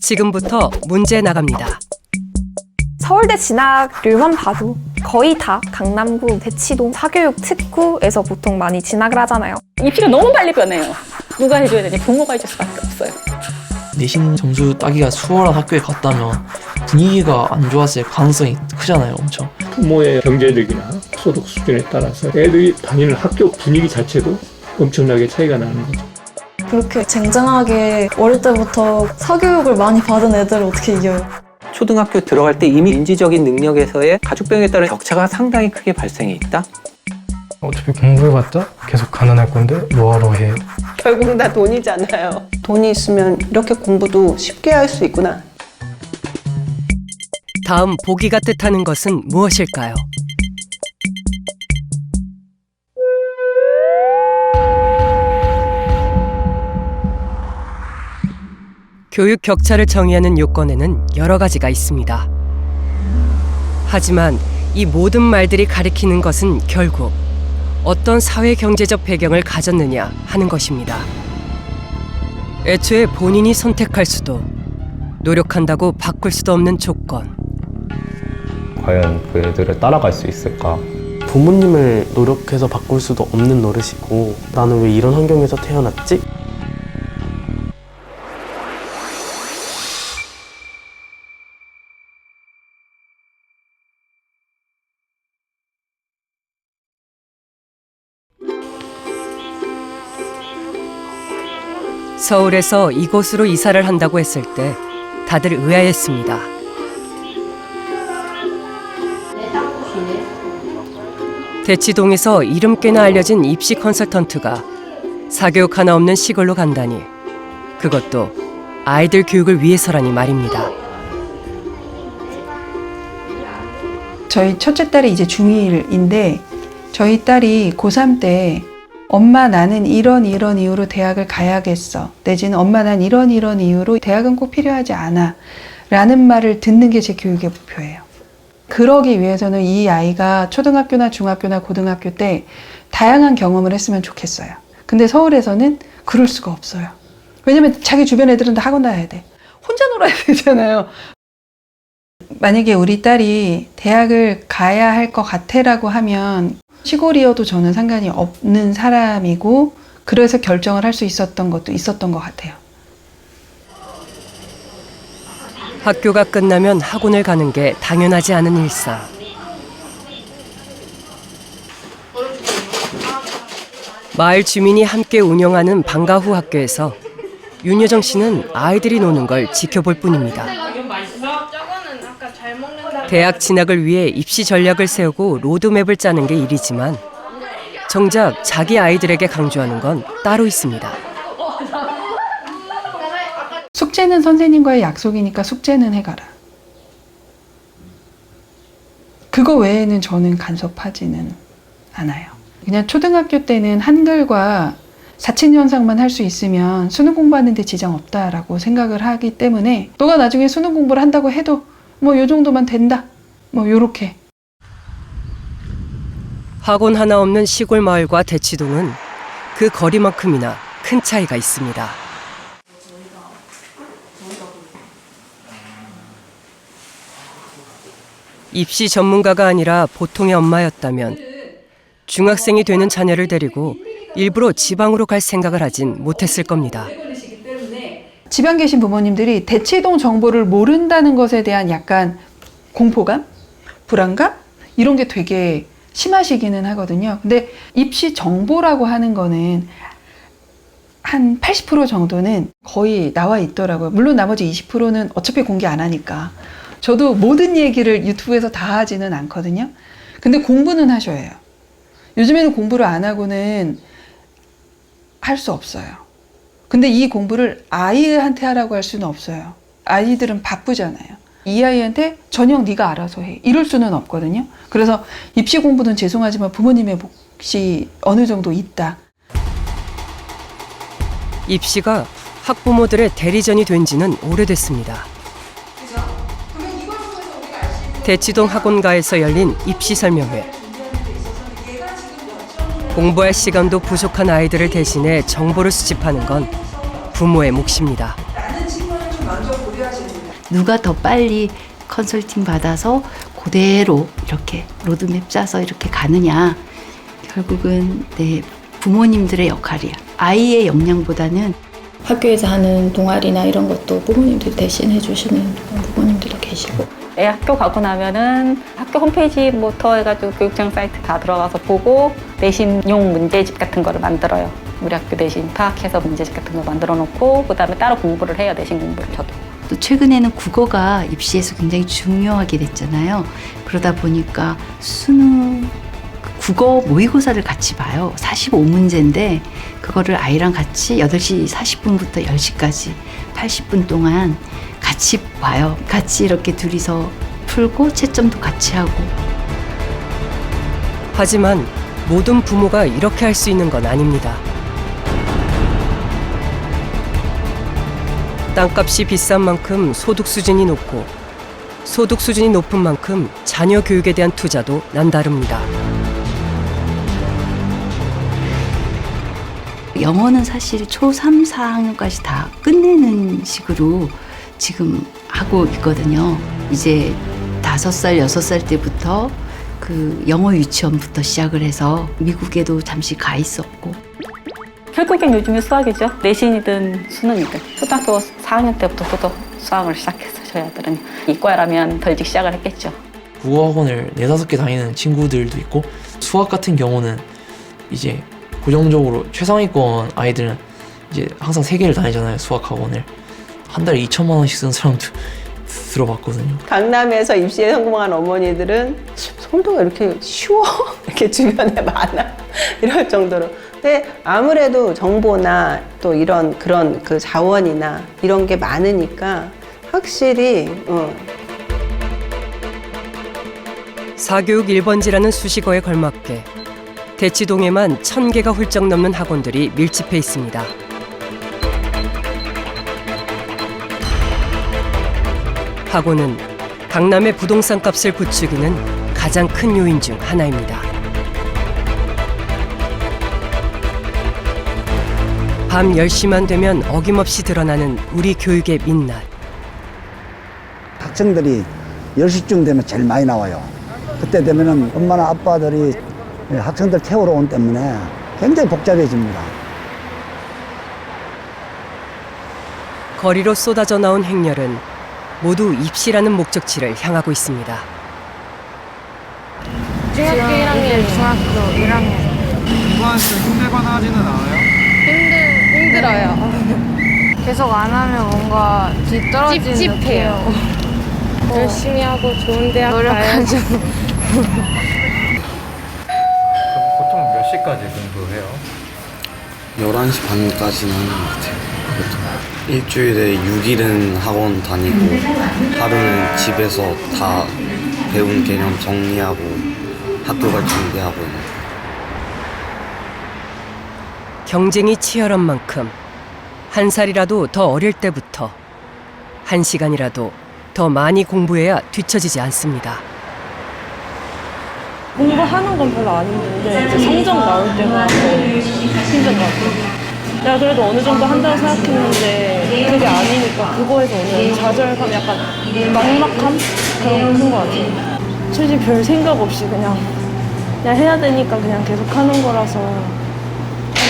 지금부터 문제 나갑니다. 서울대 진학률만 봐도 거의 다 강남구, 대치동, 사교육 특구에서 보통 많이 진학을 하잖아요. 입시가 너무 빨리 변해요. 누가 해줘야 되지? 부모가 해줄 수밖에 없어요. 내신 점수 따기가 수월한 학교에 갔다면 분위기가 안 좋았을 가능성이 크잖아요, 엄청. 부모의 경제력이나 소득 수준에 따라서 애들이 다니는 학교 분위기 자체도 엄청나게 차이가 나는 거죠. 그렇게 쟁쟁하게 어릴 때부터 사교육을 많이 받은 애들을 어떻게 이겨요? 초등학교 들어갈 때 이미 인지적인 능력에서의 가족병에 따른 격차가 상당히 크게 발생해 있다. 어차피 공부해봤자 계속 가난할 건데 뭐하러 해. 결국은 다 돈이잖아요. 돈이 있으면 이렇게 공부도 쉽게 할 수 있구나. 다음 보기가 뜻하는 것은 무엇일까요? 교육 격차를 정의하는 요건에는 여러 가지가 있습니다. 하지만 이 모든 말들이 가리키는 것은 결국 어떤 사회 경제적 배경을 가졌느냐 하는 것입니다. 애초에 본인이 선택할 수도, 노력한다고 바꿀 수도 없는 조건. 과연 그 애들을 따라갈 수 있을까? 부모님을 노력해서 바꿀 수도 없는 노릇이고, 나는 왜 이런 환경에서 태어났지? 서울에서 이곳으로 이사를 한다고 했을 때 다들 의아했습니다. 대치동에서 이름 꽤나 알려진 입시 컨설턴트가 사교육 하나 없는 시골로 간다니, 그것도 아이들 교육을 위해서라니 말입니다. 저희 첫째 딸이 이제 중1인데 저희 딸이 고3 때 엄마 나는 이런 이유로 대학을 가야겠어, 내지는 엄마 난 이런 이유로 대학은 꼭 필요하지 않아 라는 말을 듣는 게 제 교육의 목표예요. 그러기 위해서는 이 아이가 초등학교나 중학교나 고등학교 때 다양한 경험을 했으면 좋겠어요. 근데 서울에서는 그럴 수가 없어요. 왜냐면 자기 주변 애들은 다 학원 다녀야 돼. 혼자 놀아야 되잖아요. 만약에 우리 딸이 대학을 가야 할 것 같아라고 하면 시골이어도 저는 상관이 없는 사람이고, 그래서 결정을 할 수 있었던 것도 있었던 것 같아요. 학교가 끝나면 학원을 가는 게 당연하지 않은 일상. 마을 주민이 함께 운영하는 방과후 학교에서 윤여정 씨는 아이들이 노는 걸 지켜볼 뿐입니다. 대학 진학을 위해 입시 전략을 세우고 로드맵을 짜는 게 일이지만 정작 자기 아이들에게 강조하는 건 따로 있습니다. 숙제는 선생님과의 약속이니까 숙제는 해가라. 그거 외에는 저는 간섭하지는 않아요. 그냥 초등학교 때는 한글과 사칙연상만 할 수 있으면 수능 공부하는 데 지장 없다라고 생각을 하기 때문에, 너가 나중에 수능 공부를 한다고 해도 뭐 요 정도만 된다, 뭐 요렇게. 학원 하나 없는 시골 마을과 대치동은 그 거리만큼이나 큰 차이가 있습니다. 입시 전문가가 아니라 보통의 엄마였다면 중학생이 되는 자녀를 데리고 일부러 지방으로 갈 생각을 하진 못했을 겁니다. 지방 계신 부모님들이 대치동 정보를 모른다는 것에 대한 약간 공포감, 불안감 이런 게 되게 심하시기는 하거든요. 근데 입시 정보라고 하는 거는 한 80% 정도는 거의 나와 있더라고요. 물론 나머지 20%는 어차피 공개 안 하니까. 저도 모든 얘기를 유튜브에서 다 하지는 않거든요. 근데 공부는 하셔야 해요. 요즘에는 공부를 안 하고는 할 수 없어요. 근데 이 공부를 아이한테 하라고 할 수는 없어요. 아이들은 바쁘잖아요. 이 아이한테 저녁 네가 알아서 해, 이럴 수는 없거든요. 그래서 입시 공부는 죄송하지만 부모님의 몫이 어느 정도 있다. 입시가 학부모들의 대리전이 된 지는 오래됐습니다. 대치동 학원가에서 열린 입시 설명회. 공부할 시간도 부족한 아이들을 대신해 정보를 수집하는 건 부모의 몫입니다. 나는 친구는 좀 먼저 고려하시고 누가 더 빨리 컨설팅 받아서 그대로 이렇게 로드맵 짜서 이렇게 가느냐. 결국은 내 부모님들의 역할이야. 아이의 역량보다는 학교에서 하는 동아리나 이런 것도 부모님들이 대신 해주시는 부모님들도 계시고. 애 학교 가고 나면은 학교 홈페이지부터 해가지고 교육청 사이트 다 들어가서 보고 내신용 문제집 같은 거를 만들어요. 우리 학교 내신 파악해서 문제집 같은 거 만들어 놓고 그다음에 따로 공부를 해요. 내신 공부를 저도. 또 최근에는 국어가 입시에서 굉장히 중요하게 됐잖아요. 그러다 보니까 수능 국어 모의고사를 같이 봐요. 45문제인데 그거를 아이랑 같이 8시 40분부터 10시까지 80분 동안 같이 봐요. 같이 이렇게 둘이서 풀고 채점도 같이 하고. 하지만 모든 부모가 이렇게 할 수 있는 건 아닙니다. 땅값이 비싼 만큼 소득 수준이 높고 소득 수준이 높은 만큼 자녀 교육에 대한 투자도 남다릅니다. 영어는 사실 초3, 4학년까지 다 끝내는 식으로 지금 하고 있거든요. 이제 5살, 6살 때부터 그 영어 유치원부터 시작을 해서 미국에도 잠시 가 있었고. 결국엔 요즘에 수학이죠. 내신이든 수능이든. 초등학교 4학년 때부터 수학을 시작했어요. 저희 아들은. 이과라면 더 일찍 시작을 했겠죠. 국어학원을 4-5개 다니는 친구들도 있고 수학 같은 경우는 이제 고정적으로 최상위권 아이들은 이제 항상 3개를 다니잖아요. 수학학원을. 한 달에 2천만 원씩 쓰는 사람도 들어봤거든요. 강남에서 입시에 성공한 어머니들은 서울도가 이렇게 쉬워? 이렇게 주변에 많아? 이럴 정도로. 근데 아무래도 정보나 또 이런 그런 그 자원이나 이런 게 많으니까 확실히 사교육 1번지라는 수식어에 걸맞게 대치동에만 1,000개가 훌쩍 넘는 학원들이 밀집해 있습니다. 학원은 강남의 부동산 값을 부추기는 가장 큰 요인 중 하나입니다. 밤 10시만 되면 어김없이 드러나는 우리 교육의 민낯. 학생들이 10시쯤 되면 제일 많이 나와요. 그때 되면은 엄마나 아빠들이 학생들 태우러 온 때문에 굉장히 복잡해집니다. 거리로 쏟아져 나온 행렬은 모두 입시라는 목적지를 향하고 있습니다. 중학교 1학년, 중학교 1학년. 공부하실 때 힘들거나 하지는 않아요? 힘들어요. 계속 안 하면 뭔가 뒤떨어지는 찝찝해요. 열심히 하고 좋은 대학 가야죠. 보통 몇 시까지 공부해요? 11시 반까지는 하는 것 같아요. 일주일에 6일은 학원 다니고 하루는 집에서 다 배운 개념 정리하고 학교 갈 준비하고. 경쟁이 치열한 만큼 한 살이라도 더 어릴 때부터 1시간이라도 더 많이 공부해야 뒤처지지 않습니다. 공부하는 건 별로 안 힘든데 이제 성적 나올 때가 더 힘든 것 같아요. 내가 그래도 어느 정도 한다고 생각했는데 그게 아니니까 그거에서 오는 좌절감, 약간 막막함? 그런 거 큰 것 같아요. 솔직히 별 생각 없이 그냥 해야 되니까 그냥 계속 하는 거라서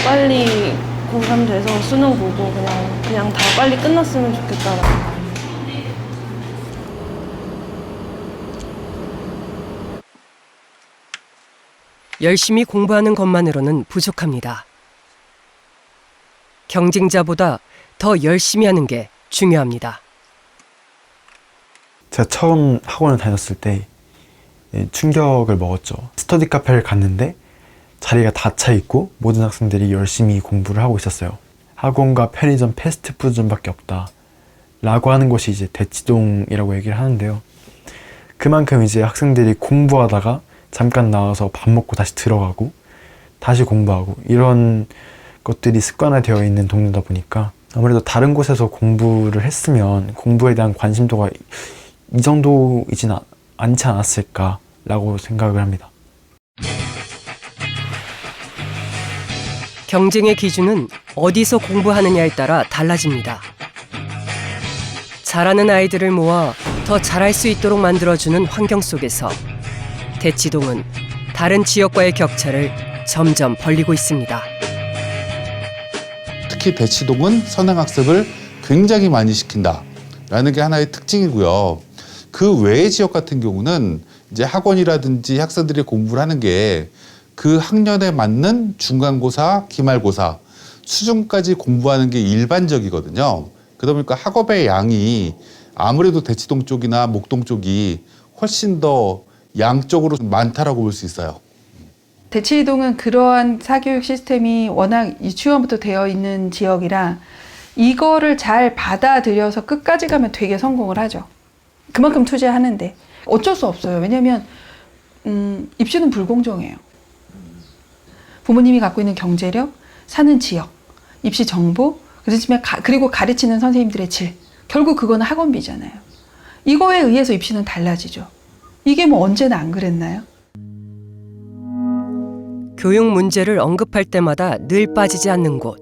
빨리 고3 돼서 수능 보고 그냥 다 빨리 끝났으면 좋겠다라는. 열심히 공부하는 것만으로는 부족합니다. 경쟁자보다 더 열심히 하는 게 중요합니다. 제가 처음 학원을 다녔을 때 충격을 먹었죠. 스터디 카페를 갔는데 자리가 다 차 있고 모든 학생들이 열심히 공부를 하고 있었어요. 학원과 편의점, 패스트푸드점밖에 없다 라고 하는 곳이 이제 대치동이라고 얘기를 하는데요. 그만큼 이제 학생들이 공부하다가 잠깐 나와서 밥 먹고 다시 들어가고 다시 공부하고 이런 것들이 습관화되어 있는 동네다 보니까 아무래도 다른 곳에서 공부를 했으면 공부에 대한 관심도가 이 정도이진 않지 않았을까라고 생각을 합니다. 경쟁의 기준은 어디서 공부하느냐에 따라 달라집니다. 잘하는 아이들을 모아 더 잘할 수 있도록 만들어주는 환경 속에서 대치동은 다른 지역과의 격차를 점점 벌리고 있습니다. 특히 대치동은 선행학습을 굉장히 많이 시킨다라는 게 하나의 특징이고요. 그 외의 지역 같은 경우는 이제 학원이라든지 학생들이 공부를 하는 게 그 학년에 맞는 중간고사, 기말고사 수준까지 공부하는 게 일반적이거든요. 그러다 보니까 학업의 양이 아무래도 대치동 쪽이나 목동 쪽이 훨씬 더 양적으로 많다라고 볼 수 있어요. 대치동은 그러한 사교육 시스템이 워낙 유치원부터 되어 있는 지역이라 이거를 잘 받아들여서 끝까지 가면 되게 성공을 하죠. 그만큼 투자하는데 어쩔 수 없어요. 왜냐하면 입시는 불공정해요. 부모님이 갖고 있는 경제력, 사는 지역, 입시 정보, 그리고 가르치는 선생님들의 질. 결국 그거는 학원비잖아요. 이거에 의해서 입시는 달라지죠. 이게 뭐 언제나 안 그랬나요? 교육 문제를 언급할 때마다 늘 빠지지 않는 곳.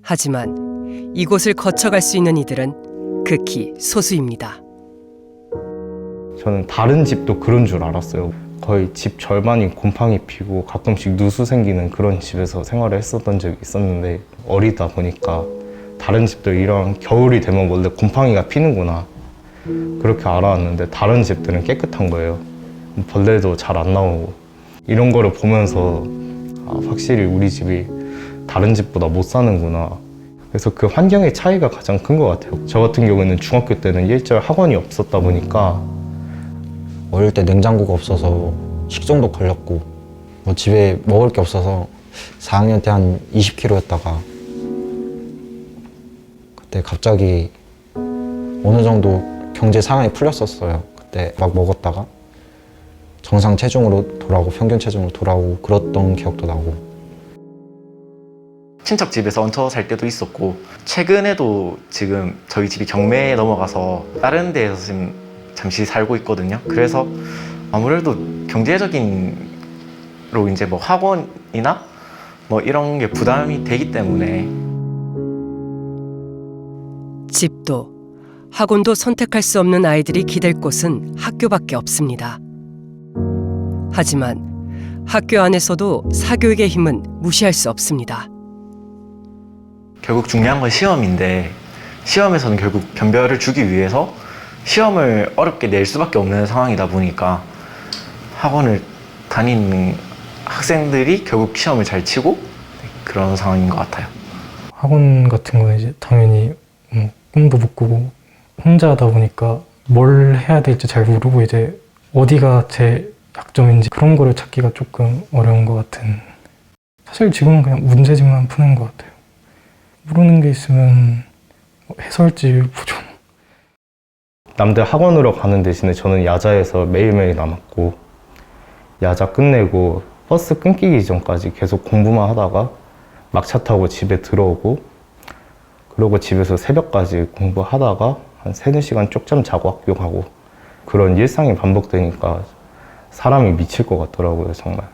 하지만 이곳을 거쳐갈 수 있는 이들은 극히 소수입니다. 저는 다른 집도 그런 줄 알았어요. 거의 집 절반이 곰팡이 피고 가끔씩 누수 생기는 그런 집에서 생활을 했었던 적이 있었는데 어리다 보니까 다른 집도 이런 겨울이 되면 원래 곰팡이가 피는구나 그렇게 알아왔는데 다른 집들은 깨끗한 거예요. 벌레도 잘 안 나오고 이런 거를 보면서 확실히 우리 집이 다른 집보다 못 사는구나. 그래서 그 환경의 차이가 가장 큰 것 같아요. 저 같은 경우에는 중학교 때는 일절 학원이 없었다 보니까 어릴 때 냉장고가 없어서 식중독 걸렸고 뭐 집에 먹을 게 없어서 4학년 때 한 20kg였다가 그때 갑자기 어느 정도 경제 상황이 풀렸었어요. 그때 막 먹었다가 정상 체중으로 돌아오고 평균 체중으로 돌아오고 그랬던 기억도 나고. 친척 집에서 얹혀 살 때도 있었고 최근에도 지금 저희 집이 경매에 넘어가서 다른 데에서 지금 잠시 살고 있거든요. 그래서 아무래도 경제적인로 이제 뭐 학원이나 뭐 이런 게 부담이 되기 때문에 집도 학원도 선택할 수 없는 아이들이 기댈 곳은 학교밖에 없습니다. 하지만 학교 안에서도 사교육의 힘은 무시할 수 없습니다. 결국 중요한 건 시험인데 시험에서는 결국 변별을 주기 위해서 시험을 어렵게 낼 수밖에 없는 상황이다 보니까 학원을 다니는 학생들이 결국 시험을 잘 치고 그런 상황인 것 같아요. 학원 같은 거는 이제 당연히 꿈도 못 꾸고 혼자 하다 보니까 뭘 해야 될지 잘 모르고 이제 어디가 제 약점인지 그런 거를 찾기가 조금 어려운 것 같은. 사실 지금은 그냥 문제집만 푸는 것 같아요. 모르는 게 있으면 해설지 보죠. 남들 학원으로 가는 대신에 저는 야자에서 매일매일 남았고 야자 끝내고 버스 끊기기 전까지 계속 공부만 하다가 막차 타고 집에 들어오고 그러고 집에서 새벽까지 공부하다가 한 3-4시간 쪽잠 자고 학교 가고 그런 일상이 반복되니까 사람이 미칠 것 같더라고요, 정말.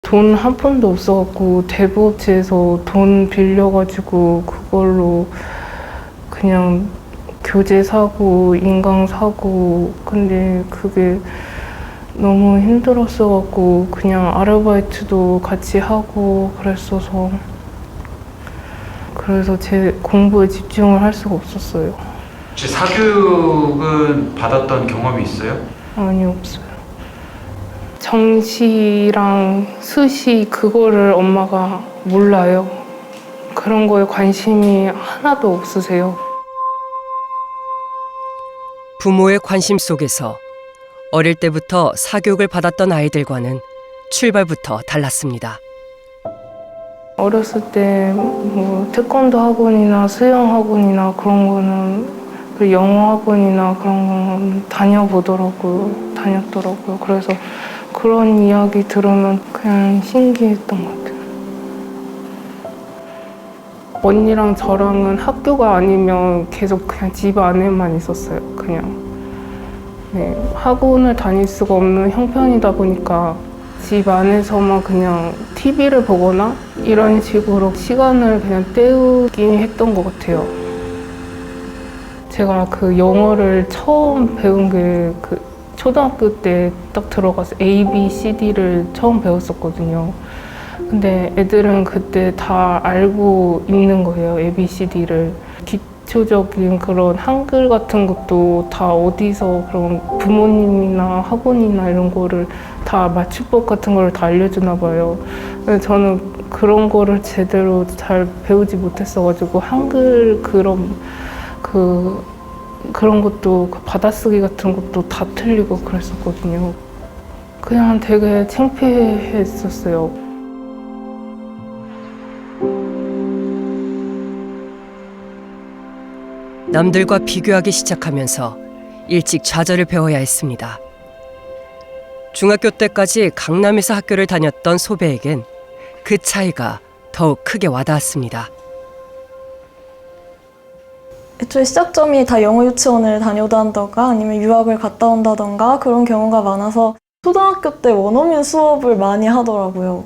돈 한 푼도 없어갖고 대부업체에서 돈 빌려가지고 그걸로 그냥 교재 사고 인강 사고 근데 그게 너무 힘들었어갖고 그냥 아르바이트도 같이 하고 그랬어서 그래서 제 공부에 집중을 할 수가 없었어요. 혹시 사교육은 받았던 경험이 있어요? 아니 없어요. 정시랑 수시 그거를 엄마가 몰라요. 그런 거에 관심이 하나도 없으세요. 부모의 관심 속에서 어릴 때부터 사교육을 받았던 아이들과는 출발부터 달랐습니다. 어렸을 때 뭐 태권도 학원이나 수영 학원이나 그런 거는 그리고 영어 학원이나 그런 거는 다녔더라고요. 그래서 그런 이야기 들으면 그냥 신기했던 것 같아요. 언니랑 저랑은 학교가 아니면 계속 그냥 집 안에만 있었어요. 그냥 학원을 다닐 수가 없는 형편이다 보니까 집 안에서만 그냥 TV를 보거나 이런 식으로 시간을 그냥 때우긴 했던 것 같아요. 제가 그 영어를 처음 배운 게 그 초등학교 때 딱 들어가서 A, B, C, D를 처음 배웠었거든요. 근데 애들은 그때 다 알고 있는 거예요, A, B, C, D를. 기초적인 그런 한글 같은 것도 다 어디서 그런 부모님이나 학원이나 이런 거를 다 맞춤법 같은 거를 다 알려주나 봐요. 근데 저는 그런 거를 제대로 잘 배우지 못했어가지고 한글 그런 것도 그 받아쓰기 같은 것도 다 틀리고 그랬었거든요. 그냥 되게 창피했었어요. 남들과 비교하기 시작하면서 일찍 좌절을 배워야 했습니다. 중학교 때까지 강남에서 학교를 다녔던 소배에겐 그 차이가 더욱 크게 와닿았습니다. 애초에 시작점이 다 영어 유치원을 다녀온다던가 아니면 유학을 갔다 온다던가 그런 경우가 많아서 초등학교 때 원어민 수업을 많이 하더라고요.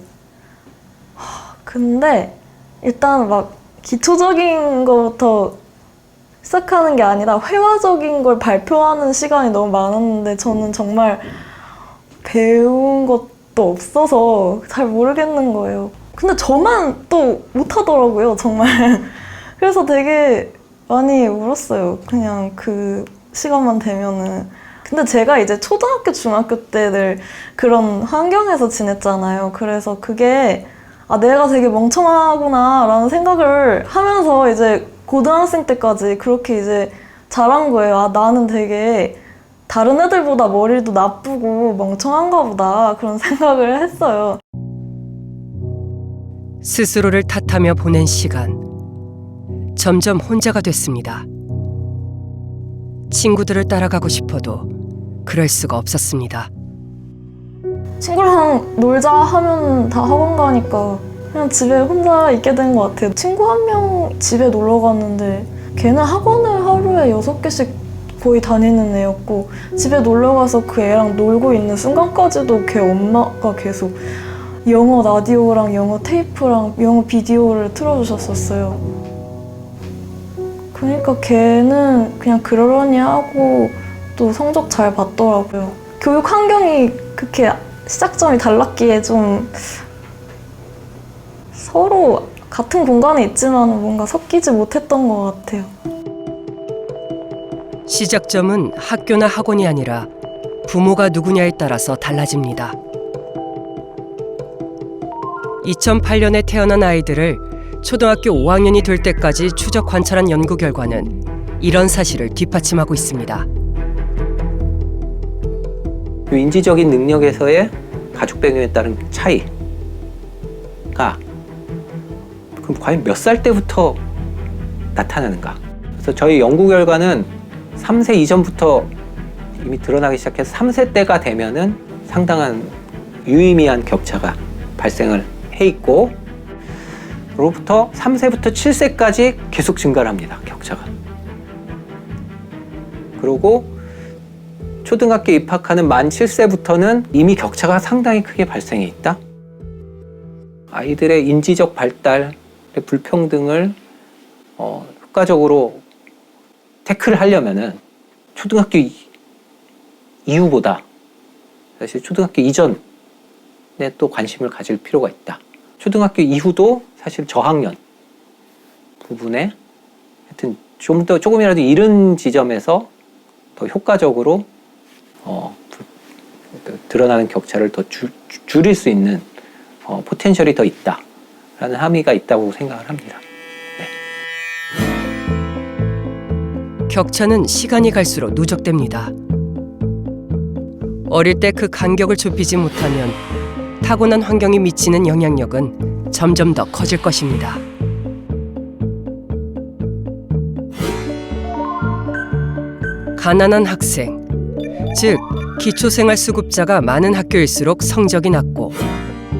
근데 일단 막 기초적인 것부터 시작하는 게 아니라 회화적인 걸 발표하는 시간이 너무 많았는데 저는 정말 배운 것도 없어서 잘 모르겠는 거예요. 근데 저만 또 못하더라고요, 정말. 그래서 되게 많이 울었어요, 그냥 그 시간만 되면은. 근데 제가 이제 초등학교, 중학교 때 늘 그런 환경에서 지냈잖아요. 그래서 그게 내가 되게 멍청하구나 라는 생각을 하면서 이제 고등학생 때까지 그렇게 이제 자란 거예요. 나는 되게 다른 애들보다 머리도 나쁘고 멍청한가 보다 그런 생각을 했어요. 스스로를 탓하며 보낸 시간. 점점 혼자가 됐습니다. 친구들을 따라가고 싶어도 그럴 수가 없었습니다. 친구랑 놀자 하면 다 학원 가니까 그냥 집에 혼자 있게 된 것 같아요. 친구 한 명 집에 놀러 갔는데 걔는 학원을 하루에 6개씩 거의 다니는 애였고 집에 놀러 가서 그 애랑 놀고 있는 순간까지도 걔 엄마가 계속 영어 라디오랑 영어 테이프랑 영어 비디오를 틀어주셨었어요. 그러니까 걔는 그냥 그러려니 하고 또 성적 잘 봤더라고요. 교육 환경이 그렇게 시작점이 달랐기에 좀 서로 같은 공간에 있지만 뭔가 섞이지 못했던 것 같아요. 시작점은 학교나 학원이 아니라 부모가 누구냐에 따라서 달라집니다. 2008년에 태어난 아이들을 초등학교 5학년이 될 때까지 추적 관찰한 연구 결과는 이런 사실을 뒷받침하고 있습니다. 인지적인 능력에서의 가족 배경에 따른 차이가 그럼 과연 몇 살 때부터 나타나는가? 그래서 저희 연구 결과는 3세 이전부터 이미 드러나기 시작해서 3세 때가 되면은 상당한 유의미한 격차가 발생을 해 있고 그로부터 3세부터 7세까지 계속 증가를 합니다, 격차가. 그리고 초등학교 입학하는 만 7세부터는 이미 격차가 상당히 크게 발생해 있다. 아이들의 인지적 발달의 불평등을 효과적으로 태클을 하려면은 초등학교 이후보다 사실 초등학교 이전에 또 관심을 가질 필요가 있다. 초등학교 이후도 사실 저학년 부분에 하여튼 조금이라도 이른 지점에서 더 효과적으로 드러나는 격차를 더 줄일 수 있는 포텐셜이 더 있다라는 함의가 있다고 생각을 합니다. 네. 격차는 시간이 갈수록 누적됩니다. 어릴 때 그 간격을 좁히지 못하면 타고난 환경이 미치는 영향력은 점점 더 커질 것입니다. 가난한 학생, 즉 기초생활수급자가 많은 학교일수록 성적이 낮고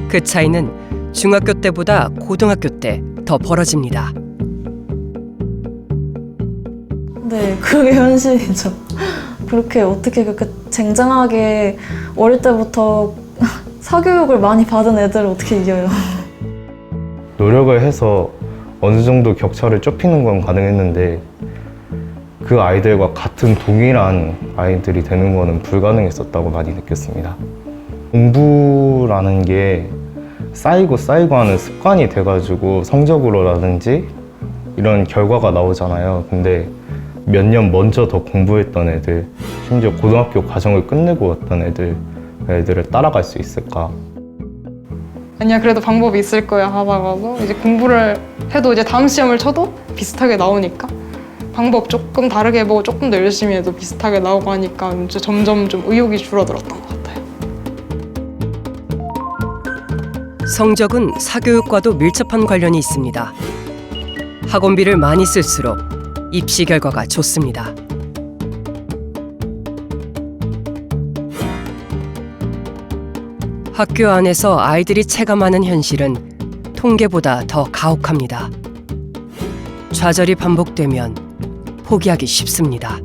그 차이는 중학교 때보다 고등학교 때 더 벌어집니다. 네, 그게 현실이죠. 그렇게 어떻게 그렇게 쟁쟁하게 어릴 때부터 사교육을 많이 받은 애들을 어떻게 이겨요? 노력을 해서 어느 정도 격차를 좁히는 건 가능했는데 그 아이들과 같은 동일한 아이들이 되는 거는 불가능했었다고 많이 느꼈습니다. 공부라는 게 쌓이고 하는 습관이 돼가지고 성적으로라든지 이런 결과가 나오잖아요. 근데 몇 년 먼저 더 공부했던 애들, 심지어 고등학교 과정을 끝내고 왔던 애들을 따라갈 수 있을까? 아니야, 그래도 방법이 있을 거야 하다가도 이제 공부를 해도 이제 다음 시험을 쳐도 비슷하게 나오니까 방법 조금 다르게 해보고 조금 더 열심히 해도 비슷하게 나오고 하니까 이제 점점 좀 의욕이 줄어들었던 것 같아요. 성적은 사교육과도 밀접한 관련이 있습니다. 학원비를 많이 쓸수록 입시 결과가 좋습니다. 학교 안에서 아이들이 체감하는 현실은 통계보다 더 가혹합니다. 좌절이 반복되면 포기하기 쉽습니다.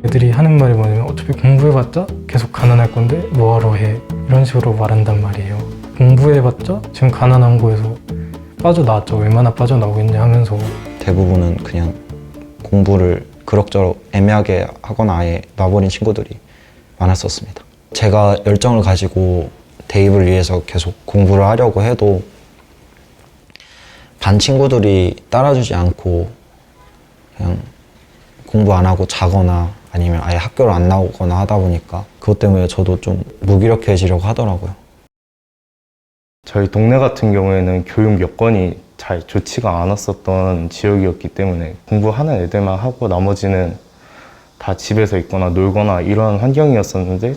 애들이 하는 말이 뭐냐면 어차피 공부해봤자 계속 가난할 건데 뭐하러 해, 이런 식으로 말한단 말이에요. 공부해봤자 지금 가난한 거에서 빠져나왔죠. 얼마나 빠져나오겠냐 하면서. 대부분은 그냥 공부를 그럭저럭 애매하게 하거나 아예 놔버린 친구들이 많았었습니다. 제가 열정을 가지고 대입을 위해서 계속 공부를 하려고 해도 반 친구들이 따라주지 않고 그냥 공부 안 하고 자거나 아니면 아예 학교를 안 나오거나 하다 보니까 그것 때문에 저도 좀 무기력해지려고 하더라고요. 저희 동네 같은 경우에는 교육 여건이 잘 좋지가 않았었던 지역이었기 때문에 공부하는 애들만 하고 나머지는 다 집에서 있거나 놀거나 이런 환경이었었는데,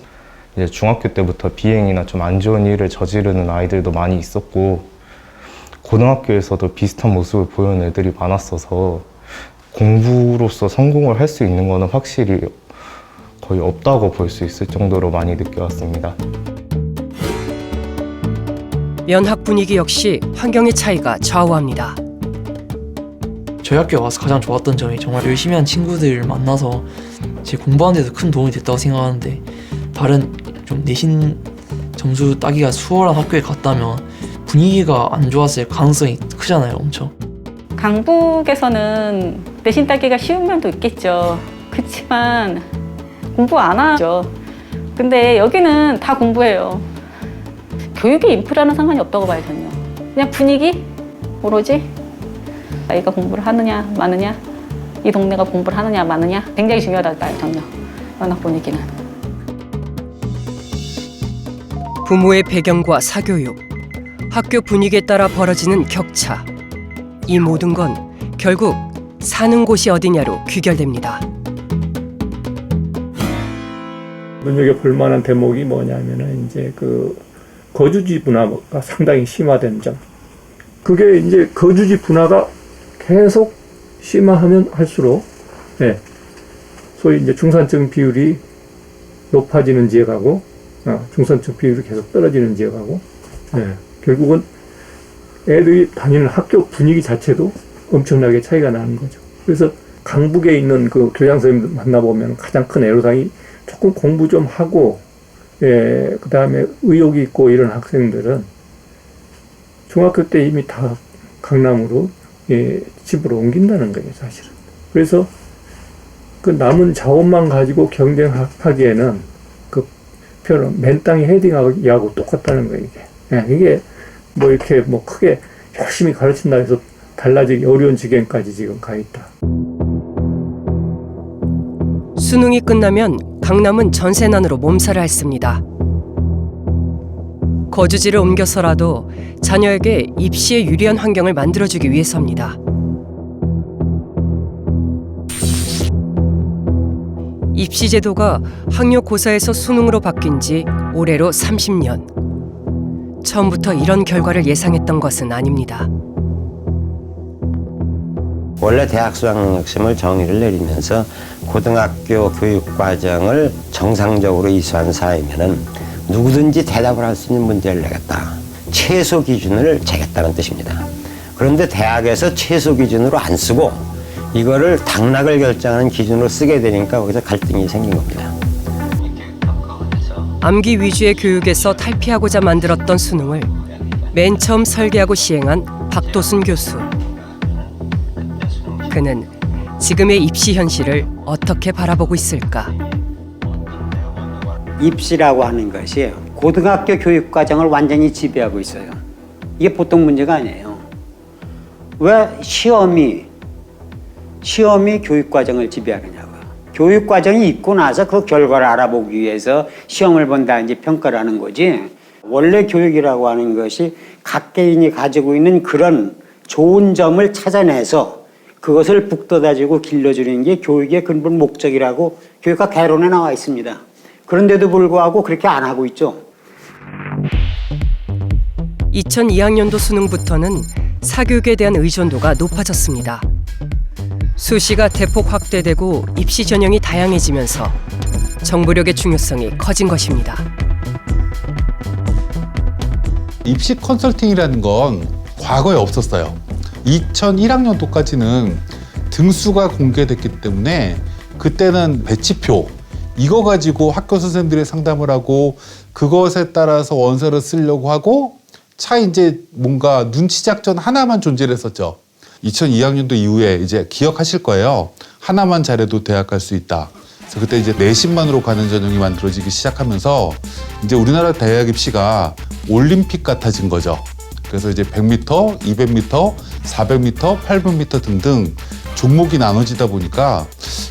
이제 중학교 때부터 비행이나 좀 안 좋은 일을 저지르는 아이들도 많이 있었고 고등학교에서도 비슷한 모습을 보이는 애들이 많았어서 공부로서 성공을 할 수 있는 거는 확실히 거의 없다고 볼 수 있을 정도로 많이 느껴왔습니다. 면학 분위기 역시 환경의 차이가 좌우합니다. 저희 학교에 와서 가장 좋았던 점이 정말 열심히 한 친구들 만나서 제 공부하는 데도 큰 도움이 됐다고 생각하는데, 다른 좀 내신 점수 따기가 수월한 학교에 갔다면 분위기가 안 좋았을 가능성이 크잖아요, 엄청. 강북에서는 내신 따기가 쉬운 면도 있겠죠. 그렇지만 공부 안 하죠. 근데 여기는 다 공부해요. 교육의 인프라는 상관이 없다고 봐요, 전혀. 그냥 분위기? 오로지 아이가 공부를 하느냐 마느냐, 이 동네가 공부를 하느냐 마느냐, 굉장히 중요하다고 봐요, 전혀. 면학 분위기는. 부모의 배경과 사교육, 학교 분위기에 따라 벌어지는 격차. 이 모든 건 결국 사는 곳이 어디냐로 귀결됩니다. 눈여겨볼 만한 대목이 뭐냐면은 이제 그 거주지 분화가 상당히 심화된 점. 그게 이제 거주지 분화가 계속 심화하면 할수록, 소위 이제 중산층 비율이 높아지는 지역하고, 중산층 비율이 계속 떨어지는 지역하고, 결국은 애들이 다니는 학교 분위기 자체도 엄청나게 차이가 나는 거죠. 그래서 강북에 있는 그 교장 선생님들 만나보면 가장 큰 애로사항이 조금 공부 좀 하고, 그 다음에 의욕이 있고 이런 학생들은 중학교 때 이미 다 강남으로 집으로 옮긴다는 거예요, 사실은. 그래서 그 남은 자원만 가지고 경쟁하기에는 그 표현은 맨 땅에 헤딩하기하고 똑같다는 거예요, 이게. 이게 뭐 이렇게 뭐 크게 열심히 가르친다 해서 달라지기 어려운 지경까지 지금 가 있다. 수능이 끝나면 강남은 전세난으로 몸살을 앓습니다. 거주지를 옮겨서라도 자녀에게 입시에 유리한 환경을 만들어주기 위해서입니다. 입시 제도가 학력고사에서 수능으로 바뀐 지 올해로 30년. 처음부터 이런 결과를 예상했던 것은 아닙니다. 원래 대학 수학능력시험을 정의를 내리면서 고등학교 교육과정을 정상적으로 이수한 사회면은 누구든지 대답을 할 수 있는 문제를 내겠다. 최소 기준을 재겠다는 뜻입니다. 그런데 대학에서 최소 기준으로 안 쓰고 이거를 당락을 결정하는 기준으로 쓰게 되니까 거기서 갈등이 생긴 겁니다. 암기 위주의 교육에서 탈피하고자 만들었던 수능을 맨 처음 설계하고 시행한 박도순 교수. 그는 지금의 입시 현실을 어떻게 바라보고 있을까? 입시라고 하는 것이 고등학교 교육 과정을 완전히 지배하고 있어요. 이게 보통 문제가 아니에요. 왜 시험이 교육 과정을 지배하느냐고요. 교육 과정이 있고 나서 그 결과를 알아보기 위해서 시험을 본다든지 평가를 하는 거지. 원래 교육이라고 하는 것이 각 개인이 가지고 있는 그런 좋은 점을 찾아내서 그것을 북돋아주고 길러주는 게 교육의 근본 목적이라고 교육학 개론에 나와 있습니다. 그런데도 불구하고 그렇게 안 하고 있죠. 2002학년도 수능부터는 사교육에 대한 의존도가 높아졌습니다. 수시가 대폭 확대되고 입시 전형이 다양해지면서 정보력의 중요성이 커진 것입니다. 입시 컨설팅이라는 건 과거에 없었어요. 2001학년도까지는 등수가 공개됐기 때문에 그때는 배치표 이거 가지고 학교 선생님들이 상담을 하고 그것에 따라서 원서를 쓰려고 하고 이제 뭔가 눈치 작전 하나만 존재를 했었죠. 2002학년도 이후에 이제 기억하실 거예요. 하나만 잘해도 대학 갈 수 있다. 그래서 그때 이제 내신만으로 가는 전형이 만들어지기 시작하면서 이제 우리나라 대학 입시가 올림픽 같아진 거죠. 그래서 이제 100m, 200m, 400m, 800m 등등 종목이 나눠지다 보니까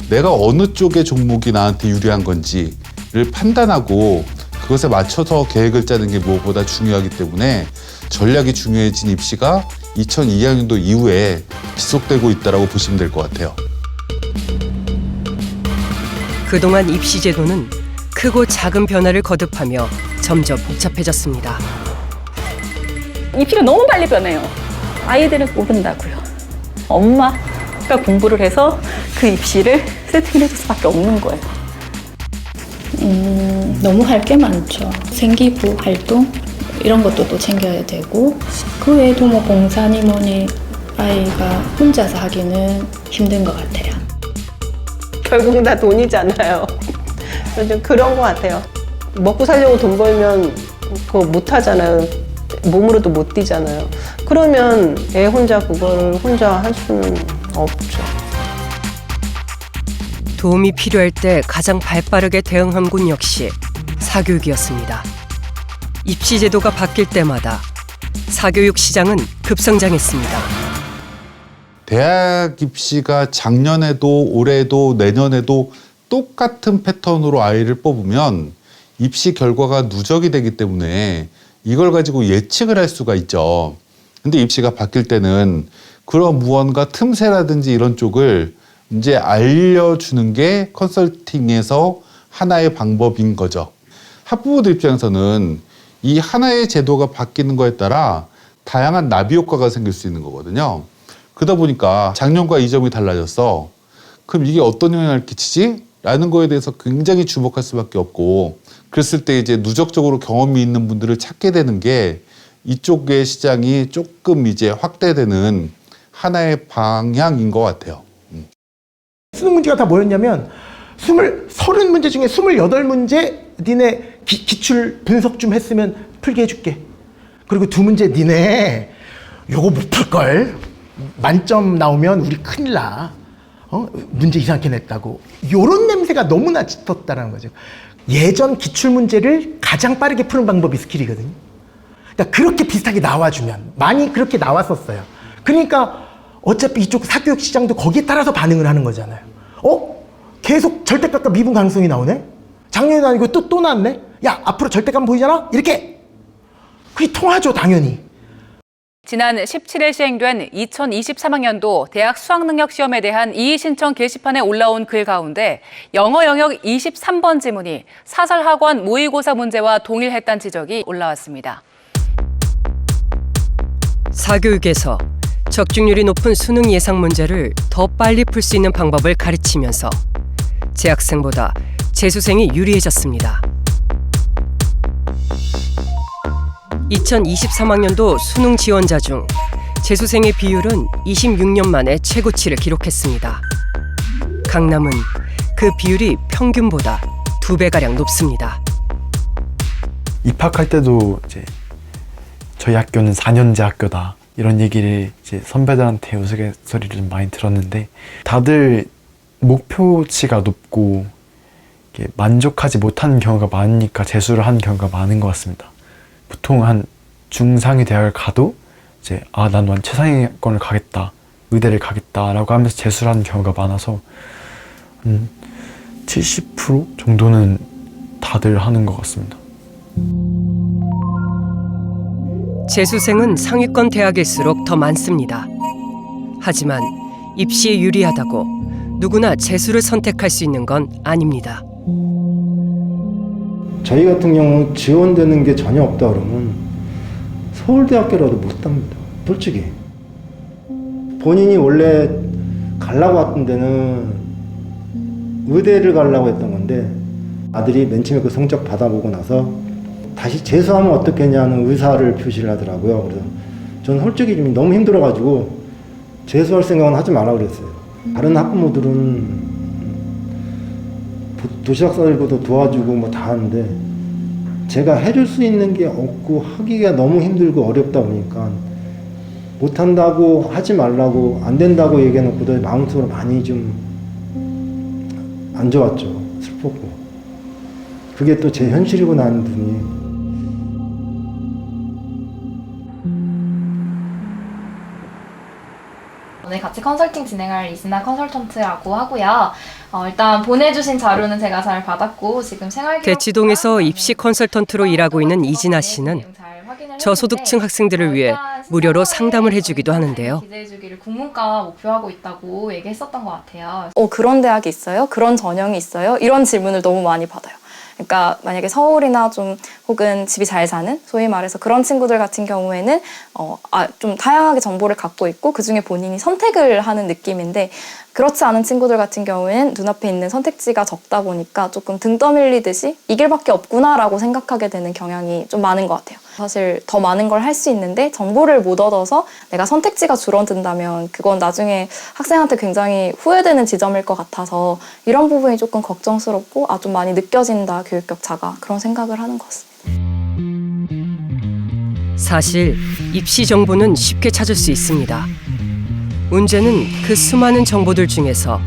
내가 어느 쪽의 종목이 나한테 유리한 건지를 판단하고 그것에 맞춰서 계획을 짜는 게 무엇보다 중요하기 때문에 전략이 중요해진 입시가 2002학년도 이후에 지속되고 있다고 보시면 될 것 같아요. 그동안 입시 제도는 크고 작은 변화를 거듭하며 점점 복잡해졌습니다. 입시가 너무 빨리 변해요. 아이들은 모른다고요. 엄마가 공부를 해서 그 입시를 세팅을 해줄 수밖에 없는 거예요. 너무 할 게 많죠. 생기부 활동 이런 것도 또 챙겨야 되고 그 외에도 뭐 봉사니 뭐니 아이가 혼자서 하기는 힘든 것 같아요. 결국은 다 돈이잖아요. 좀 그런 것 같아요. 먹고 살려고 돈 벌면 그거 못 하잖아요. 몸으로도 못 뛰잖아요. 그러면 애 혼자 그거를 혼자 할 수는 없죠. 도움이 필요할 때 가장 발빠르게 대응한 곳 역시 사교육이었습니다. 입시 제도가 바뀔 때마다 사교육 시장은 급성장했습니다. 대학 입시가 작년에도 올해도 내년에도 똑같은 패턴으로 아이를 뽑으면 입시 결과가 누적이 되기 때문에 이걸 가지고 예측을 할 수가 있죠. 근데 입시가 바뀔 때는 그런 무언가 틈새라든지 이런 쪽을 이제 알려주는 게 컨설팅에서 하나의 방법인 거죠. 학부모들 입장에서는 이 하나의 제도가 바뀌는 거에 따라 다양한 나비 효과가 생길 수 있는 거거든요. 그러다 보니까 작년과 이 점이 달라졌어. 그럼 이게 어떤 영향을 끼치지? 라는 거에 대해서 굉장히 주목할 수밖에 없고 그랬을 때 이제 누적적으로 경험이 있는 분들을 찾게 되는 게 이쪽의 시장이 조금 이제 확대되는 하나의 방향인 것 같아요. 수능 문제가 다 뭐였냐면 30문제 중에 28문제 니네 기출 분석 좀 했으면 풀게 해줄게. 그리고 2문제 니네 요거 못 풀걸. 만점 나오면 우리 큰일 나. 문제 이상하게 냈다고. 요런 냄새가 너무나 짙었다는 거죠. 예전 기출문제를 가장 빠르게 푸는 방법이 스킬이거든요. 그러니까 그렇게 비슷하게 나와주면 많이 그렇게 나왔었어요. 그러니까 어차피 이쪽 사교육 시장도 거기에 따라서 반응을 하는 거잖아요. 계속 절대값과 미분 가능성이 나오네? 작년에도 아니고 또 나왔네? 야, 앞으로 절대값 보이잖아? 이렇게. 그게 통하죠, 당연히. 지난 17일 시행된 2023학년도 대학 수학능력시험에 대한 이의 신청 게시판에 올라온 글 가운데 영어 영역 23번 지문이 사설학원 모의고사 문제와 동일했다는 지적이 올라왔습니다. 사교육에서 적중률이 높은 수능 예상 문제를 더 빨리 풀 수 있는 방법을 가르치면서 재학생보다 재수생이 유리해졌습니다. 2023학년도 수능 지원자 중 재수생의 비율은 26년 만에 최고치를 기록했습니다. 강남은 그 비율이 평균보다 2배가량 높습니다. 입학할 때도 이제 저희 학교는 4년제 학교다 이런 얘기를 이제 선배들한테 우스갯소리를 좀 많이 들었는데 다들 목표치가 높고 이렇게 만족하지 못하는 경우가 많으니까 재수를 하는 경우가 많은 것 같습니다. 보통 한 중상위 대학을 가도 이제 난 완 최상위권을 가겠다, 의대를 가겠다라고 하면서 재수를 하는 경우가 많아서 70% 정도는 다들 하는 것 같습니다. 재수생은 상위권 대학일수록 더 많습니다. 하지만 입시에 유리하다고 누구나 재수를 선택할 수 있는 건 아닙니다. 저희 같은 경우 지원되는 게 전혀 없다 그러면 서울대학교라도 못 답니다. 솔직히. 본인이 원래 가려고 왔던 데는 의대를 가려고 했던 건데 아들이 맨 처음에 그 성적 받아보고 나서 다시 재수하면 어떻겠냐는 의사를 표시를 하더라고요. 그래서 저는 솔직히 좀 너무 힘들어가지고 재수할 생각은 하지 말라 그랬어요. 다른 학부모들은 도시락싸들고도 도와주고 뭐 다 하는데 제가 해줄 수 있는 게 없고 하기가 너무 힘들고 어렵다 보니까 못한다고 하지 말라고 안 된다고 얘기해놓고도 마음속으로 많이 좀 안 좋았죠. 슬펐고 그게 또 제 현실이고 난 분이 오늘 같이 컨설팅 진행할 이스나 컨설턴트라고 하고요. 일단 보내주신 자료는 제가 잘 받았고 지금 생활기록 대치동에서 입시 컨설턴트로 일하고 있는 이진아 씨는 저소득층 학생들을 위해 무료로 상담을 해주기도 하는데요. 기재해주기를 국문과 목표하고 있다고 얘기했었던 것 같아요. 그런 대학이 있어요? 그런 전형이 있어요? 이런 질문을 너무 많이 받아요. 그러니까 만약에 서울이나 좀 혹은 집이 잘 사는 소위 말해서 그런 친구들 같은 경우에는 좀 다양하게 정보를 갖고 있고 그중에 본인이 선택을 하는 느낌인데 그렇지 않은 친구들 같은 경우에는 눈앞에 있는 선택지가 적다 보니까 조금 등 떠밀리듯이 이 길밖에 없구나라고 생각하게 되는 경향이 좀 많은 것 같아요. 사실 더 많은 걸 할 수 있는데 정보를 못 얻어서 내가 선택지가 줄어든다면 그건 나중에 학생한테 굉장히 후회되는 지점일 것 같아서 이런 부분이 조금 걱정스럽고 좀 많이 느껴진다, 교육 격차가. 그런 생각을 하는 것 같습니다. 사실 입시 정보는 쉽게 찾을 수 있습니다. 문제는 그 수많은 정보들 중에서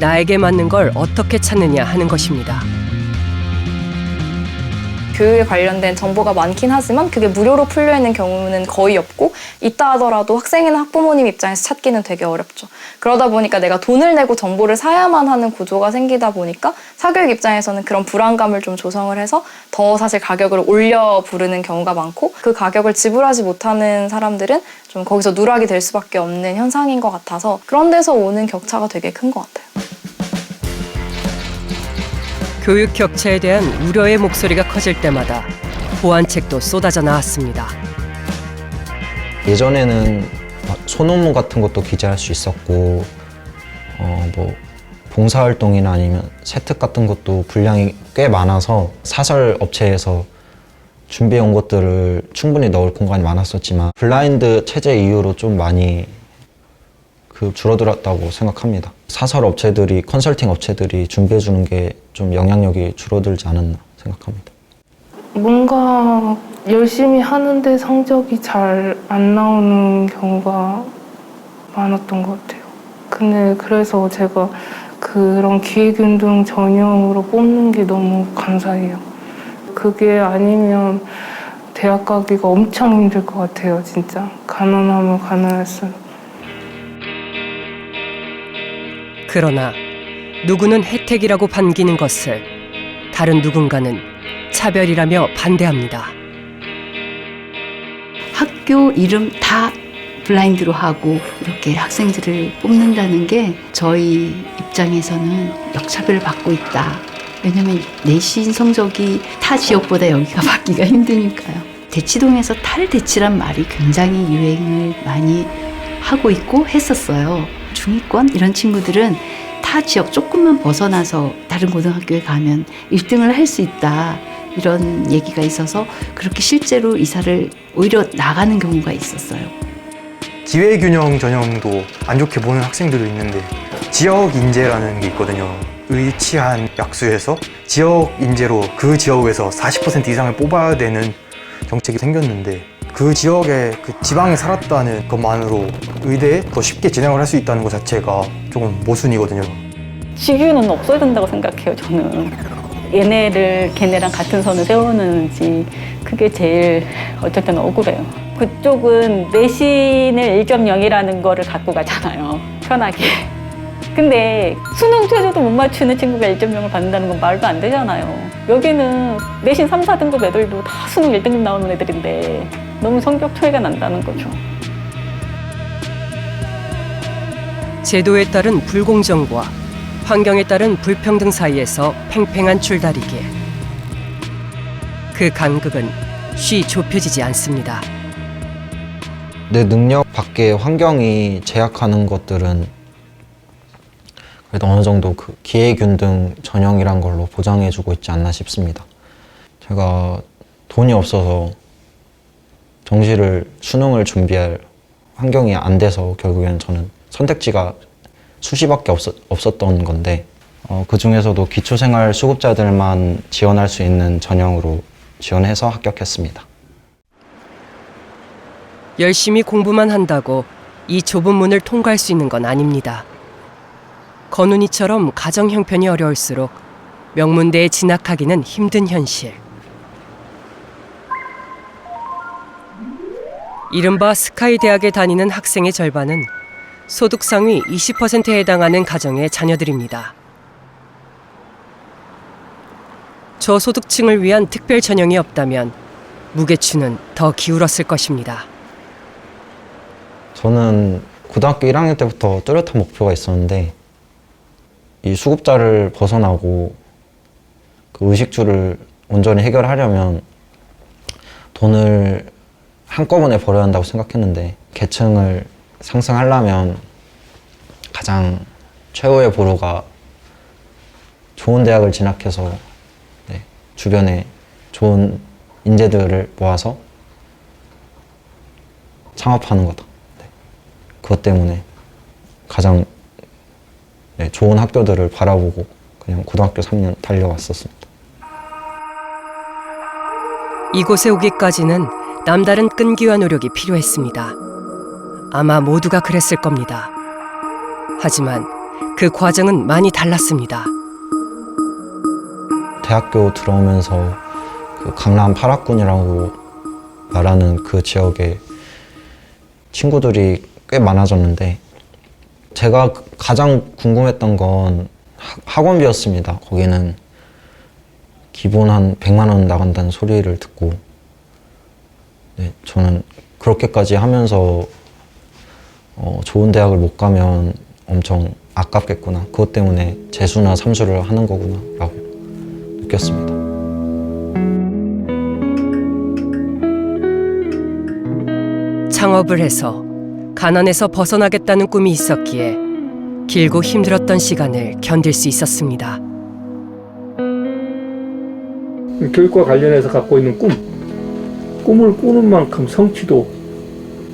나에게 맞는 걸 어떻게 찾느냐 하는 것입니다. 교육에 관련된 정보가 많긴 하지만 그게 무료로 풀려있는 경우는 거의 없고 있다 하더라도 학생이나 학부모님 입장에서 찾기는 되게 어렵죠. 그러다 보니까 내가 돈을 내고 정보를 사야만 하는 구조가 생기다 보니까 사교육 입장에서는 그런 불안감을 좀 조성을 해서 더 사실 가격을 올려 부르는 경우가 많고 그 가격을 지불하지 못하는 사람들은 좀 거기서 누락이 될 수밖에 없는 현상인 것 같아서 그런 데서 오는 격차가 되게 큰 것 같아요. 교육 격차에 대한 우려의 목소리가 커질 때마다 보완책도 쏟아져 나왔습니다. 예전에는 소논문 같은 것도 기재할 수 있었고 봉사활동이나 아니면 세특 같은 것도 분량이 꽤 많아서 사설 업체에서 준비해 온 것들을 충분히 넣을 공간이 많았었지만 블라인드 체제 이후로 좀 많이 줄어들었다고 생각합니다. 사설 업체들이, 컨설팅 업체들이 준비해 주는 게 좀 영향력이 줄어들지 않았나 생각합니다. 뭔가 열심히 하는데 성적이 잘 안 나오는 경우가 많았던 것 같아요. 근데 그래서 제가 그런 기획운동 전형으로 뽑는 게 너무 감사해요. 그게 아니면 대학 가기가 엄청 힘들 것 같아요, 진짜. 가난하면 가난할수록. 그러나 누구는 혜택이라고 반기는 것을 다른 누군가는 차별이라며 반대합니다. 학교 이름 다 블라인드로 하고 이렇게 학생들을 뽑는다는 게 저희 입장에서는 역차별을 받고 있다. 왜냐면 내신 성적이 타 지역보다 여기가 받기가 힘드니까요. 대치동에서 탈대치란 말이 굉장히 유행을 많이 하고 있고 했었어요. 중위권 이런 친구들은 타 지역 조금만 벗어나서 다른 고등학교에 가면 1등을 할 수 있다. 이런 얘기가 있어서 그렇게 실제로 이사를 오히려 나가는 경우가 있었어요. 기회균형 전형도 안 좋게 보는 학생들도 있는데 지역 인재라는 게 있거든요. 의치한 약수에서 지역 인재로 그 지역에서 40% 이상을 뽑아야 되는 정책이 생겼는데 그 지역에 그 지방에 살았다는 것만으로 의대에 더 쉽게 진학을 할 수 있다는 것 자체가 조금 모순이거든요. 직유는 없어야 된다고 생각해요, 저는. 얘네를 걔네랑 같은 선을 세우는지 그게 제일 어쩔 때는 억울해요. 그쪽은 내신을 1.0이라는 거를 갖고 가잖아요, 편하게. 근데 수능 최저도 못 맞추는 친구가 1.0을 받는다는 건 말도 안 되잖아요. 여기는 내신 3, 4등급 애들도 다 수능 1등급 나오는 애들인데 너무 성적 차이가 난다는 거죠. 제도에 따른 불공정과 환경에 따른 불평등 사이에서 팽팽한 줄다리기. 그 간극은 쉬 좁혀지지 않습니다. 내 능력 밖의 환경이 제약하는 것들은 그래도 어느 정도 그 기회균등 전형이란 걸로 보장해주고 있지 않나 싶습니다. 제가 돈이 없어서 수능을 준비할 환경이 안 돼서 결국엔 저는 선택지가 수시밖에 없었던 건데 그 중에서도 기초생활 수급자들만 지원할 수 있는 전형으로 지원해서 합격했습니다. 열심히 공부만 한다고 이 좁은 문을 통과할 수 있는 건 아닙니다. 건훈이처럼 가정 형편이 어려울수록 명문대에 진학하기는 힘든 현실. 이른바 스카이 대학에 다니는 학생의 절반은 소득 상위 20%에 해당하는 가정의 자녀들입니다. 저소득층을 위한 특별 전형이 없다면 무게추는 더 기울었을 것입니다. 저는 고등학교 1학년 때부터 뚜렷한 목표가 있었는데 이 수급자를 벗어나고 그 의식주를 온전히 해결하려면 돈을 한꺼번에 벌어야 한다고 생각했는데 계층을 상승하려면 가장 최후의 보루가 좋은 대학을 진학해서 주변에 좋은 인재들을 모아서 창업하는 거다. 그것 때문에 가장 좋은 학교들을 바라보고 그냥 고등학교 3년 달려왔었습니다. 이곳에 오기까지는 남다른 끈기와 노력이 필요했습니다. 아마 모두가 그랬을 겁니다. 하지만 그 과정은 많이 달랐습니다. 대학교 들어오면서 그 강남 8학군이라고 말하는 그 지역에 친구들이 꽤 많아졌는데 제가 가장 궁금했던 건 학원비였습니다. 거기는 기본 한 100만 원 나간다는 소리를 듣고 저는 그렇게까지 하면서 좋은 대학을 못 가면 엄청 아깝겠구나. 그것 때문에 재수나 삼수를 하는 거구나 라고 느꼈습니다. 창업을 해서 가난에서 벗어나겠다는 꿈이 있었기에 길고 힘들었던 시간을 견딜 수 있었습니다. 교육과 관련해서 갖고 있는 꿈을 꾸는 만큼 성취도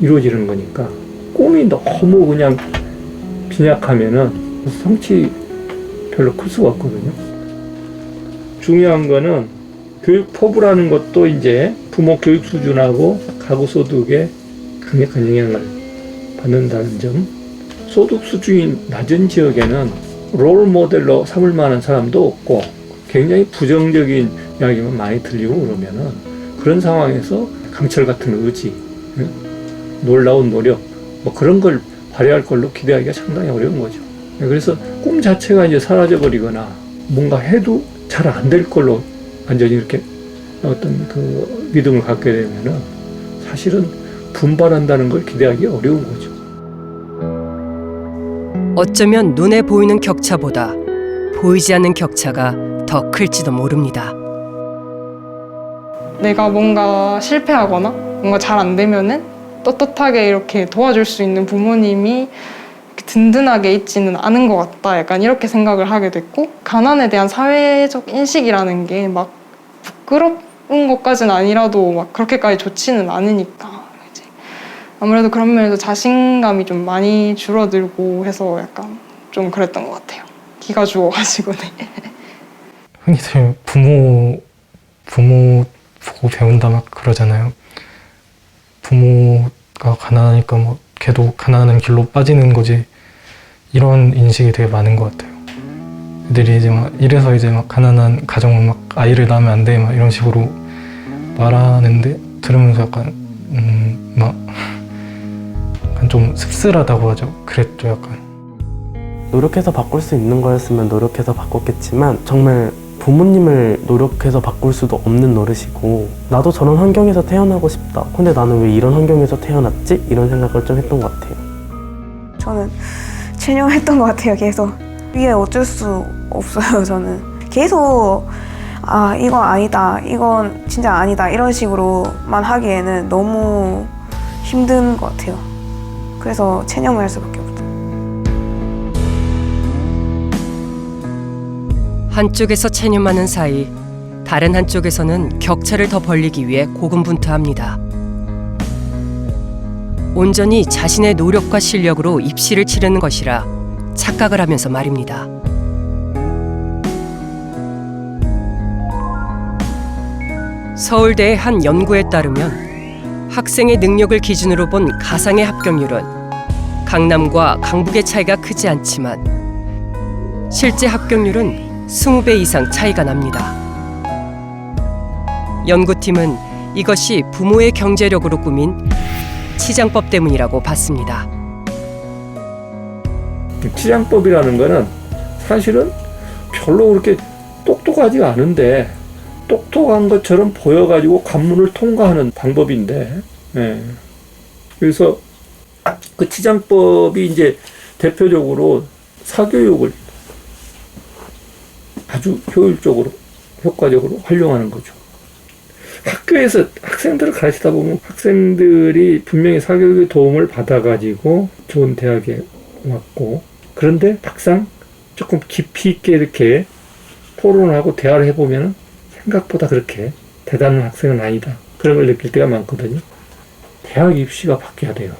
이루어지는 거니까 꿈이 너무 그냥 빈약하면은 성취 별로 클 수가 없거든요. 중요한 거는 교육 포부라는 것도 이제 부모 교육 수준하고 가구 소득에 강력한 영향을 받는다는 점. 소득 수준이 낮은 지역에는 롤 모델로 삼을 만한 사람도 없고 굉장히 부정적인 이야기만 많이 들리고 그러면은 그런 상황에서 강철 같은 의지, 놀라운 노력, 뭐 그런 걸 발휘할 걸로 기대하기가 상당히 어려운 거죠. 그래서 꿈 자체가 이제 사라져 버리거나 뭔가 해도 잘 안 될 걸로 완전히 이렇게 어떤 그 믿음을 갖게 되면은 사실은 분발한다는 걸 기대하기 어려운 거죠. 어쩌면 눈에 보이는 격차보다 보이지 않는 격차가 더 클지도 모릅니다. 내가 뭔가 실패하거나 뭔가 잘 안 되면은 떳떳하게 이렇게 도와줄 수 있는 부모님이 든든하게 있지는 않은 것 같다. 약간 이렇게 생각을 하게 됐고 가난에 대한 사회적 인식이라는 게 막 부끄러운 것까지는 아니라도 막 그렇게까지 좋지는 않으니까 이제 아무래도 그런 면에서 자신감이 좀 많이 줄어들고 해서 약간 좀 그랬던 것 같아요. 기가 죽어가지고. 흔히들 부모 보고 배운다 막 그러잖아요. 부모가 가난하니까 뭐 걔도 가난한 길로 빠지는 거지, 이런 인식이 되게 많은 것 같아요. 애들이 이제 막 이래서 이제 막 가난한 가정은 막 아이를 낳으면 안 돼 막 이런 식으로 말하는데, 들으면서 약간 막 약간 좀 씁쓸하다고 하죠. 그랬죠. 약간 노력해서 바꿀 수 있는 거였으면 노력해서 바꿨겠지만, 정말 부모님을 노력해서 바꿀 수도 없는 노릇이고, 나도 저런 환경에서 태어나고 싶다, 근데 나는 왜 이런 환경에서 태어났지? 이런 생각을 좀 했던 것 같아요. 저는 체념했던 것 같아요. 계속 이게 어쩔 수 없어요. 저는 계속 이건 아니다, 이건 진짜 아니다, 이런 식으로만 하기에는 너무 힘든 것 같아요. 그래서 체념을 할 수밖에 없어요. 한쪽에서 체념하는 사이 다른 한쪽에서는 격차를 더 벌리기 위해 고군분투합니다. 온전히 자신의 노력과 실력으로 입시를 치르는 것이라 착각을 하면서 말입니다. 서울대의 한 연구에 따르면 학생의 능력을 기준으로 본 가상의 합격률은 강남과 강북의 차이가 크지 않지만 실제 합격률은 20배 이상 차이가 납니다. 연구팀은 이것이 부모의 경제력으로 꾸민 치장법 때문이라고 봤습니다. 치장법이라는 거는 사실은 별로 그렇게 똑똑하지가 않은데 똑똑한 것처럼 보여가지고 관문을 통과하는 방법인데, 그래서 그 치장법이 이제 대표적으로 사교육을 아주 효율적으로, 효과적으로 활용하는 거죠. 학교에서 학생들을 가르치다 보면 학생들이 분명히 사교육의 도움을 받아가지고 좋은 대학에 왔고, 그런데 막상 조금 깊이 있게 이렇게 토론을 하고 대화를 해보면 생각보다 그렇게 대단한 학생은 아니다, 그런 걸 느낄 때가 많거든요. 대학 입시가 바뀌어야 돼요.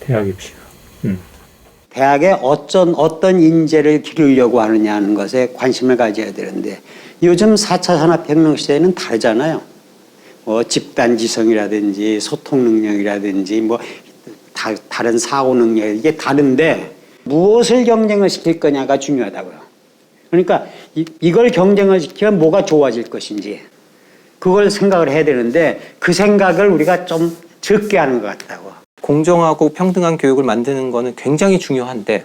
대학 입시가. 대학에 어떤 인재를 기르려고 하느냐는 것에 관심을 가져야 되는데, 요즘 4차 산업혁명 시대는 다르잖아요. 집단지성이라든지 소통 능력이라든지 다른 사고 능력, 이게 다른데 무엇을 경쟁을 시킬 거냐가 중요하다고요. 그러니까 이걸 경쟁을 시키면 뭐가 좋아질 것인지 그걸 생각을 해야 되는데, 그 생각을 우리가 좀 적게 하는 것 같다고. 공정하고 평등한 교육을 만드는 것은 굉장히 중요한데,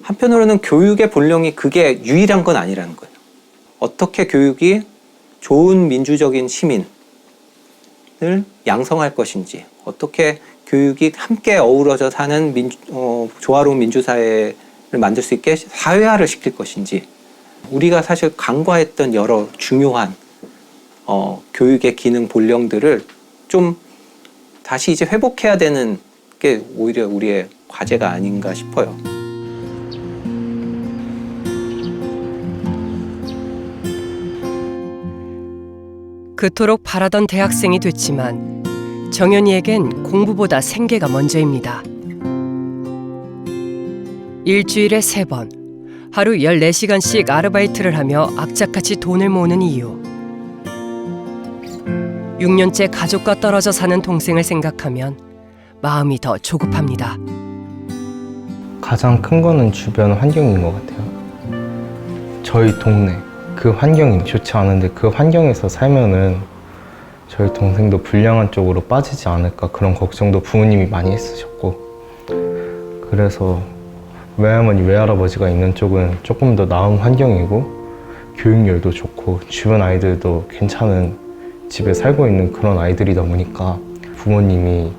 한편으로는 교육의 본령이 그게 유일한 건 아니라는 거예요. 어떻게 교육이 좋은 민주적인 시민을 양성할 것인지, 어떻게 교육이 함께 어우러져 사는 조화로운 민주사회를 만들 수 있게 사회화를 시킬 것인지, 우리가 사실 간과했던 여러 중요한 교육의 기능 본령들을 좀 다시 이제 회복해야 되는 게 오히려 우리의 과제가 아닌가 싶어요. 그토록 바라던 대학생이 됐지만 정연이에겐 공부보다 생계가 먼저입니다. 일주일에 3번, 하루 14시간씩 아르바이트를 하며 악착같이 돈을 모으는 이유. 6년째 가족과 떨어져 사는 동생을 생각하면 마음이 더 조급합니다. 가장 큰 거는 주변 환경인 것 같아요. 저희 동네, 그 환경이 좋지 않은데 그 환경에서 살면은 저희 동생도 불량한 쪽으로 빠지지 않을까, 그런 걱정도 부모님이 많이 했으셨고, 그래서 외할머니, 외할아버지가 있는 쪽은 조금 더 나은 환경이고 교육열도 좋고 주변 아이들도 괜찮은 집에 살고 있는 그런 아이들이다 보니까 부모님이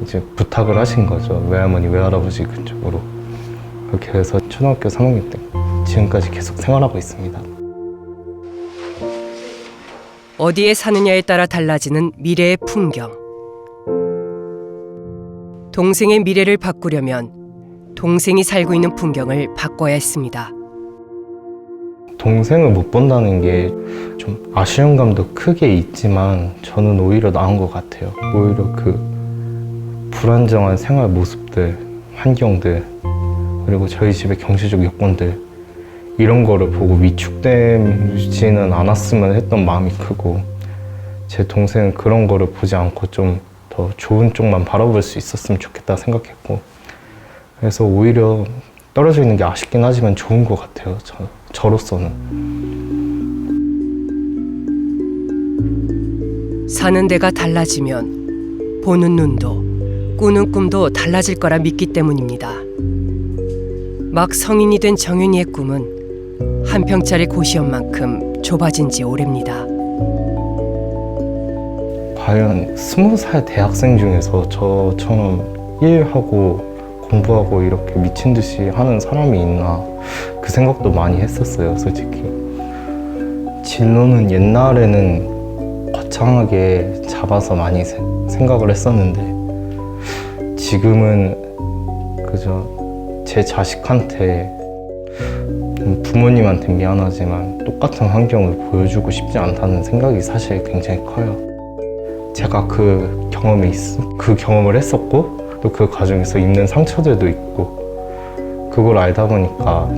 이제 부탁을 하신 거죠. 외할머니, 외할아버지 그쪽으로. 그렇게 해서 초등학교 3학년 때 지금까지 계속 생활하고 있습니다. 어디에 사느냐에 따라 달라지는 미래의 풍경. 동생의 미래를 바꾸려면 동생이 살고 있는 풍경을 바꿔야 했습니다. 동생을 못 본다는 게 좀 아쉬운 감도 크게 있지만 저는 오히려 나은 것 같아요. 오히려 그 불안정한 생활 모습들, 환경들, 그리고 저희 집의 경제적 여건들, 이런 거를 보고 위축되지는 않았으면 했던 마음이 크고, 제 동생은 그런 거를 보지 않고 좀 더 좋은 쪽만 바라볼 수 있었으면 좋겠다 생각했고, 그래서 오히려 떨어져 있는 게 아쉽긴 하지만 좋은 것 같아요. 저로서는. 사는 데가 달라지면 보는 눈도 꾸는 꿈도 달라질 거라 믿기 때문입니다. 막 성인이 된 정윤이의 꿈은 한 평짜리 고시원만큼 좁아진 지 오래입니다. 과연 20살 대학생 중에서 저처럼 일하고 공부하고 이렇게 미친 듯이 하는 사람이 있나, 그 생각도 많이 했었어요, 솔직히. 진로는 옛날에는 거창하게 잡아서 많이 생각을 했었는데, 지금은 그저 제 자식한테, 부모님한테 미안하지만 똑같은 환경을 보여주고 싶지 않다는 생각이 사실 굉장히 커요. 제가 그 경험을 했었고, 또 그 과정에서 입는 상처들도 있고, 그걸 알다 보니까